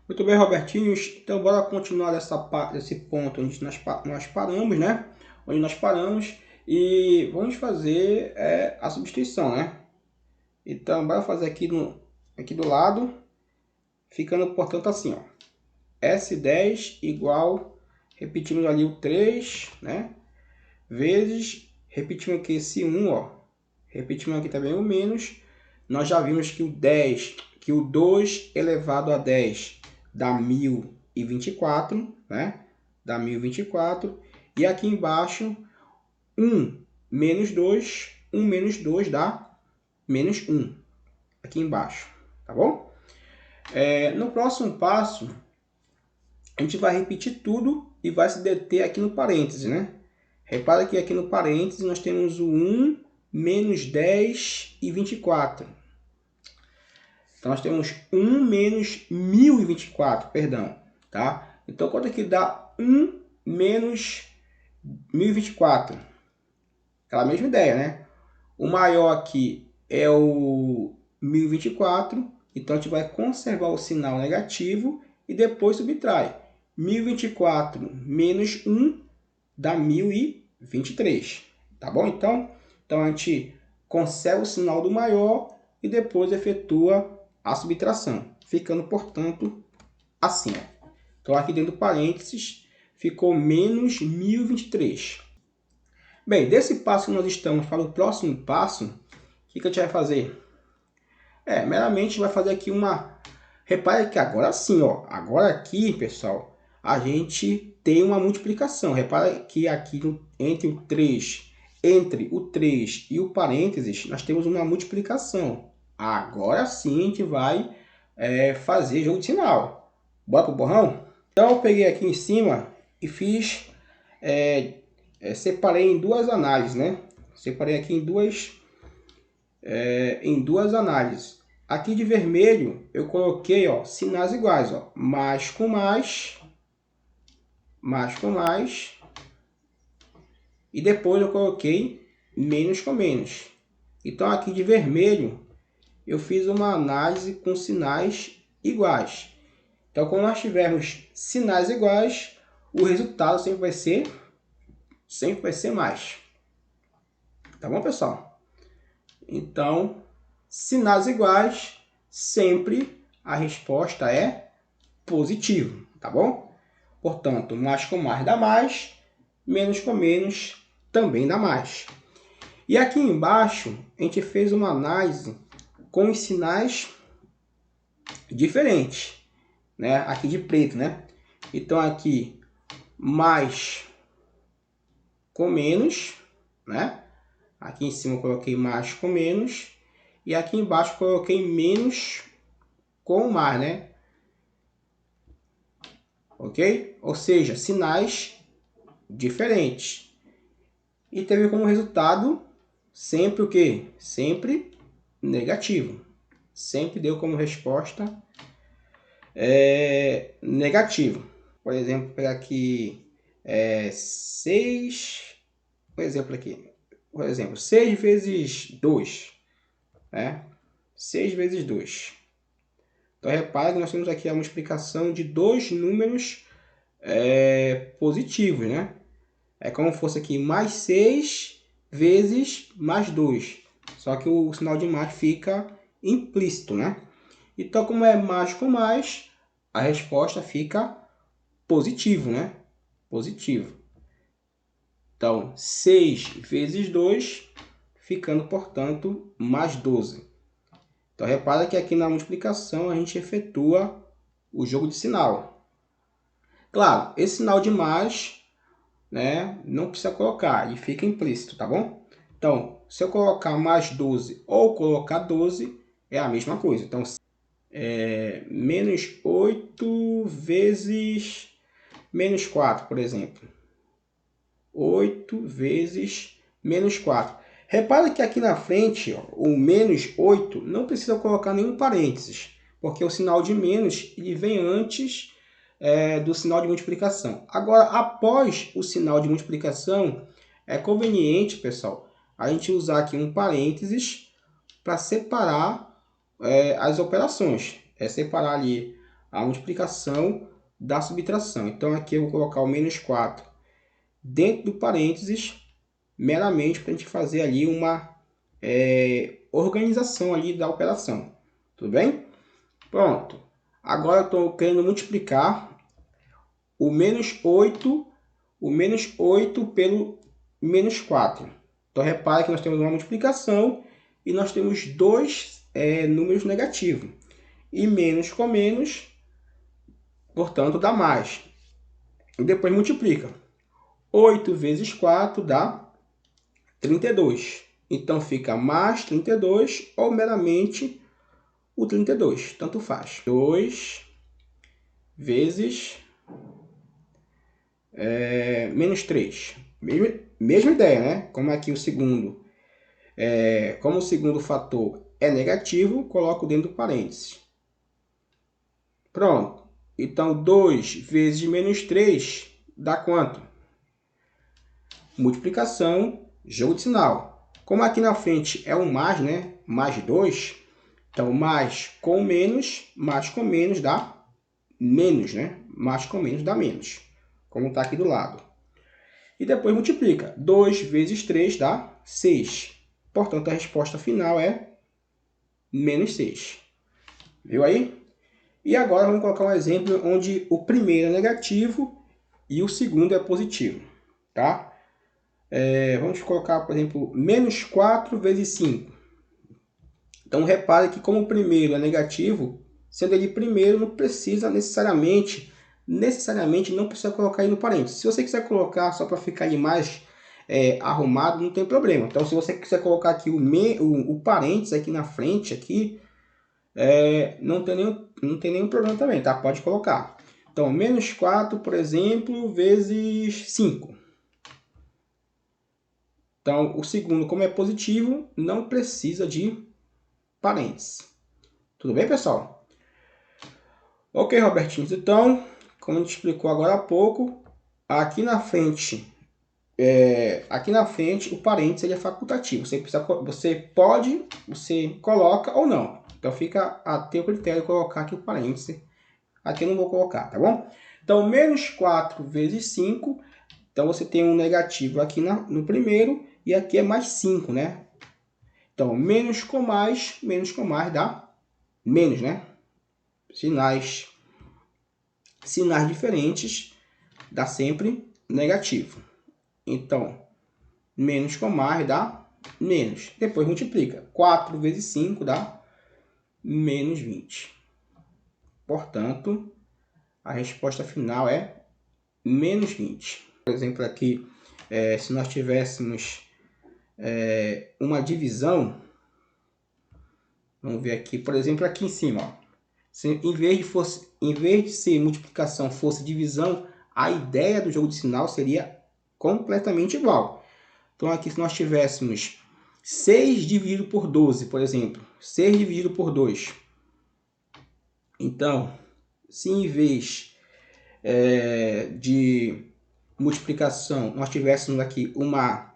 Muito bem, Robertinhos. Então, bora continuar desse ponto onde nós paramos, né? Onde nós paramos e vamos fazer a substituição, né? Então, bora fazer aqui do lado, ficando, portanto, assim, ó. S10 igual, repetimos ali o 3, né? Vezes, repetimos aqui esse 1, ó. Repetimos aqui também o menos. Nós já vimos que o 2 elevado a 10 dá 1024, né? Dá 1024. E aqui embaixo, 1 menos 2, 1 menos 2 dá menos 1. Aqui embaixo, tá bom? No próximo passo, a gente vai repetir tudo e vai se deter aqui no parênteses, né? Repara que aqui no parênteses nós temos o 1 menos 10 e 24. Então, nós temos 1 menos 1024, perdão, tá? Então, quanto aqui dá 1 menos 1024? Aquela mesma ideia, né? O maior aqui é o 1024, então a gente vai conservar o sinal negativo e depois subtrai. 1024 menos 1 dá 1023, tá bom? Então a gente conserva o sinal do maior e depois efetua a subtração, ficando, portanto, assim. Então, aqui dentro do parênteses, ficou menos 1023. Bem, desse passo que nós estamos para o próximo passo, o que a gente vai fazer? Meramente vai fazer aqui uma... Repare que agora sim, ó, agora aqui, pessoal, a gente tem uma multiplicação. Repare que aqui entre o 3 e o parênteses, nós temos uma multiplicação. Agora sim a gente vai fazer jogo de sinal. Bora pro borrão? Então eu peguei aqui em cima e fiz, separei em duas análises, né? Separei aqui em duas análises. Aqui de vermelho eu coloquei, ó, sinais iguais, ó, mais com mais, e depois eu coloquei menos com menos. Então aqui de vermelho eu fiz uma análise com sinais iguais. Então, quando nós tivermos sinais iguais, o resultado sempre vai ser mais. Tá bom, pessoal? Então, sinais iguais, sempre a resposta é positivo, tá bom? Portanto, mais com mais dá mais, menos com menos também dá mais. E aqui embaixo, a gente fez uma análise com os sinais diferentes, né? Aqui de preto, né? Então aqui mais com menos, né? Aqui em cima eu coloquei mais com menos e aqui embaixo eu coloquei menos com mais, né? Ok? Ou seja, sinais diferentes. E teve como resultado sempre o quê? Sempre negativo. Sempre deu como resposta negativo. Por exemplo, pegar aqui 6, por exemplo aqui, 6 vezes 2, né? 6 vezes 2. Então, repara que nós temos aqui a multiplicação de dois números positivos, né? É como se fosse aqui mais 6 vezes mais 2. Só que o sinal de mais fica implícito, né? Então, como é mais com mais, a resposta fica positivo, né? Positivo. Então, 6 vezes 2, ficando, portanto, mais 12. Então, repara que aqui na multiplicação a gente efetua o jogo de sinal. Claro, esse sinal de mais, né, não precisa colocar, e fica implícito, tá bom? Então, se eu colocar mais 12 ou colocar 12, é a mesma coisa. Então, menos 8 vezes menos 4, por exemplo. 8 vezes menos 4. Repara que aqui na frente, ó, o menos 8, não precisa colocar nenhum parênteses, porque o sinal de menos ele vem antes do sinal de multiplicação. Agora, após o sinal de multiplicação, é conveniente, pessoal, a gente usar aqui um parênteses para separar as operações. Separar ali a multiplicação da subtração. Então, aqui eu vou colocar o menos 4 dentro do parênteses, meramente para a gente fazer ali uma organização ali da operação. Tudo bem? Pronto. Agora eu estou querendo multiplicar o menos 8 pelo menos 4. Então, repare que nós temos uma multiplicação e nós temos dois números negativos. E menos com menos, portanto, dá mais. E depois multiplica. 8 vezes 4 dá 32. Então, fica mais 32 ou meramente o 32. Tanto faz. 2 vezes menos 3. Mesma ideia, né? Como aqui o segundo, como o segundo fator é negativo, coloco dentro do parênteses. Pronto. Então, 2 vezes menos 3 dá quanto? Multiplicação, jogo de sinal. Como aqui na frente é um mais, né? Mais 2. Então, mais com menos dá menos, né? Mais com menos dá menos. Como está aqui do lado. E depois multiplica. 2 vezes 3 dá 6. Portanto, a resposta final é menos 6. Viu aí? E agora vamos colocar um exemplo onde o primeiro é negativo e o segundo é positivo. Tá? Vamos colocar, por exemplo, menos 4 vezes 5. Então, repare que como o primeiro é negativo, sendo ele primeiro, não precisa necessariamente não precisa colocar aí no parênteses. Se você quiser colocar só para ficar ali mais arrumado, não tem problema. Então, se você quiser colocar aqui o parênteses aqui na frente, aqui, não tem nenhum problema também, tá? Pode colocar. Então, menos 4, por exemplo, vezes 5. Então, o segundo, como é positivo, não precisa de parênteses. Tudo bem, pessoal? Ok, Robertinho. Então, como a gente explicou agora há pouco, aqui na frente o parênteses ele é facultativo. Você coloca ou não. Então, fica a teu critério colocar aqui o parênteses. Aqui eu não vou colocar, tá bom? Então, menos 4 vezes 5. Então, você tem um negativo aqui no primeiro e aqui é mais 5, né? Então, menos com mais dá menos, né? Sinais diferentes dá sempre negativo. Então, menos com mais dá menos. Depois multiplica. 4 vezes 5 dá menos 20. Portanto, a resposta final é menos 20. Por exemplo, aqui, se nós tivéssemos uma divisão, vamos ver aqui, por exemplo, aqui em cima, ó. Se, em vez de ser multiplicação fosse divisão, a ideia do jogo de sinal seria completamente igual. Então, aqui se nós tivéssemos 6 dividido por 12, por exemplo, 6 dividido por 2. Então, se em vez de multiplicação nós tivéssemos aqui uma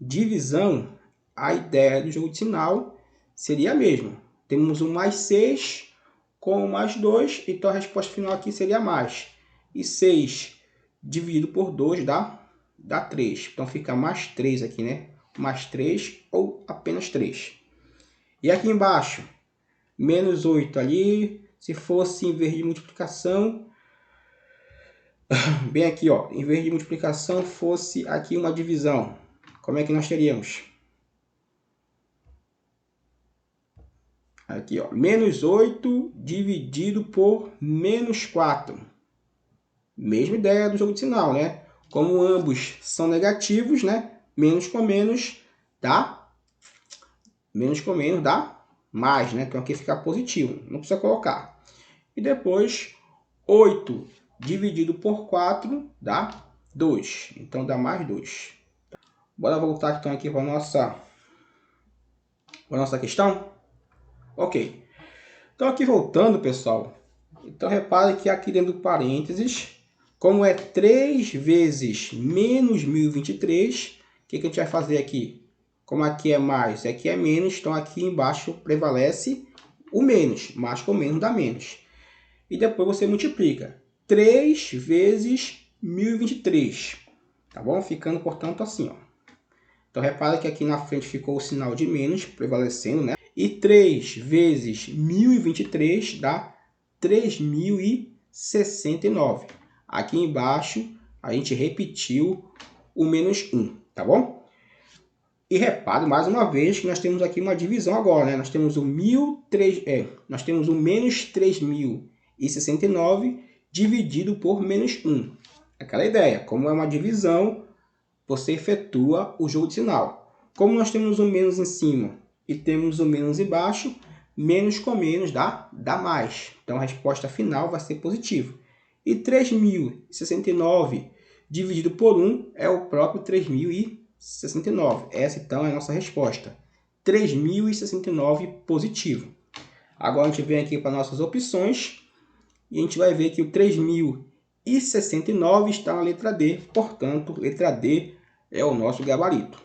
divisão, a ideia do jogo de sinal seria a mesma. Temos um mais 6 com o mais 2, então a resposta final aqui seria mais. E 6 dividido por 2 dá 3. Então fica mais 3 aqui, né? Mais 3 ou apenas 3. E aqui embaixo, menos 8 ali, se fosse em vez de multiplicação, bem aqui, ó, em vez de multiplicação fosse aqui uma divisão. Como é que nós teríamos? Aqui, ó, menos 8 dividido por menos 4. Mesma ideia do jogo de sinal, né? Como ambos são negativos, né? Menos com menos dá mais, né? Então aqui fica positivo, não precisa colocar. E depois, 8 dividido por 4 dá 2. Então dá mais 2. Bora voltar então aqui para a nossa questão? Ok. Então aqui voltando, pessoal. Então repare que aqui dentro do parênteses, como é 3 vezes menos 1023, o que a gente vai fazer aqui? Como aqui é mais e aqui é menos, então aqui embaixo prevalece o menos. Mais com menos dá menos. e depois você multiplica 3 vezes 1023, tá bom? Ficando, portanto, assim, ó. Então, repara que aqui na frente ficou o sinal de menos prevalecendo, né? E 3 vezes 1023 dá 3069. Aqui embaixo, a gente repetiu o menos 1, tá bom? E repare mais uma vez que nós temos aqui uma divisão agora, né? Nós temos o menos 3069 dividido por menos 1. Aquela ideia, como é uma divisão, você efetua o jogo de sinal. Como nós temos o menos em cima e temos o menos embaixo, menos com menos dá mais. Então a resposta final vai ser positiva. E 3069 dividido por 1 é o próprio 3069. Essa então é a nossa resposta. 3069 positivo. Agora a gente vem aqui para nossas opções e a gente vai ver que o 3069 está na letra D. Portanto, letra D é o nosso gabarito.